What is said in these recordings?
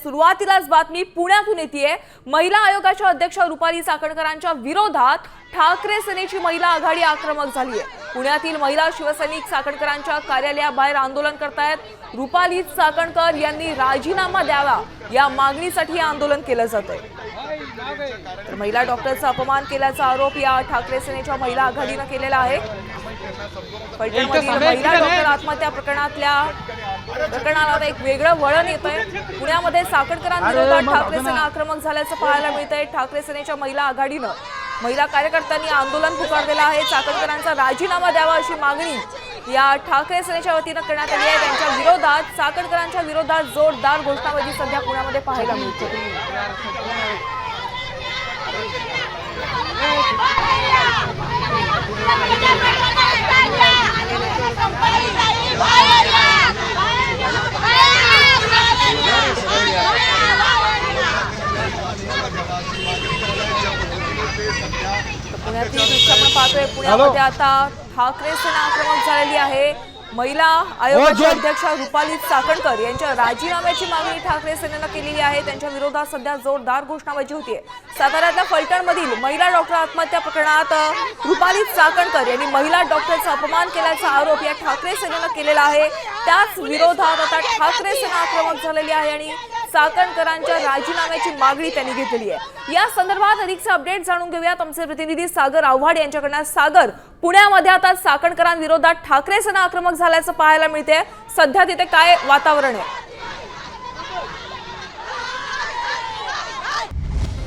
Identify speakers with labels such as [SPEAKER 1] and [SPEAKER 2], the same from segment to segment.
[SPEAKER 1] सुरुवातीलाच बातमी पुण्यातून येतेय। महिला आयोगाच्या अध्यक्ष रुपाली चाकणकरांच्या विरोधात ठाकरे सेनेची महिला आघाडी आक्रमक झाली आहे। पुण्यातील महिला शिवसैनिक चाकणकरांच्या कार्यालयाबाहेर आंदोलन करतायत। रुपाली चाकणकर यांनी राजीनामा द्यावा या मागणीसाठी आंदोलन केलं जातंय। तर महिला डॉक्टरचा अपमान केल्याचा आरोप या ठाकरे सेनेच्या महिला आघाडीने केलेला आहे। फलटणमधील महिला डॉक्टर आत्महत्या प्रकरणाला एक वेगळं वळण येतंय। पुण्यामध्ये चाकणकरांविरोधात ठाकरे सेना आक्रमक झाल्याचं पाहायला मिळतंय। ठाकरे सेनेच्या महिला आघाडीनं महिला कार्यकर्त्यांनी आंदोलन पुकारलेलं आहे। चाकणकरांचा राजीनामा द्यावा अशी मागणी या ठाकरे सेनेच्या वतीनं करण्यात आली आहे। त्यांच्या विरोधात चाकणकरांच्या विरोधात जोरदार घोषणाबाजी सध्या पुण्यामध्ये पाहायला मिळते। पुण्यातील दृश्य आपण पाहतोय। पुण्यामध्ये आता ठाकरे सेना आक्रमक झालेली आहे। महिला आयोगाच्या अध्यक्ष रुपाली चाकणकर यांच्या राजीनाम्याची मागणी ठाकरे सेनेनं केलेली आहे। त्यांच्या विरोधात सध्या जोरदार घोषणाबाजी होतीये। साताऱ्यातल्या फलटणमधील महिला डॉक्टर आत्महत्या प्रकरणात रुपाली चाकणकर यांनी महिला डॉक्टरचा अपमान केल्याचा आरोप या ठाकरे सेनेनं केलेला आहे। त्याच विरोधात आता ठाकरे सेना आक्रमक झालेली आहे आणि चाकणकरांच्या राजीनाम्याची मागणी त्यांनी घेतली आहे। या संदर्भात अधिकचे अपडेट जाणून घेऊयात आमचे प्रतिनिधी सागर आव्हाड यांच्याकडून। सागर, पुण्यामध्ये आता चाकणकरांविरोधात ठाकरे सेना आक्रमक झाल्याचं पाहायला मिळते। सध्या तिथे काय वातावरण आहे?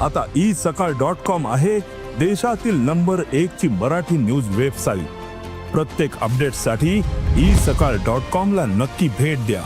[SPEAKER 2] आता isakal.com आहे देशातील नंबर 1 ची मराठी न्यूज वेबसाईट। प्रत्येक अपडेटसाठी isakal.com ला नक्की भेट द्या।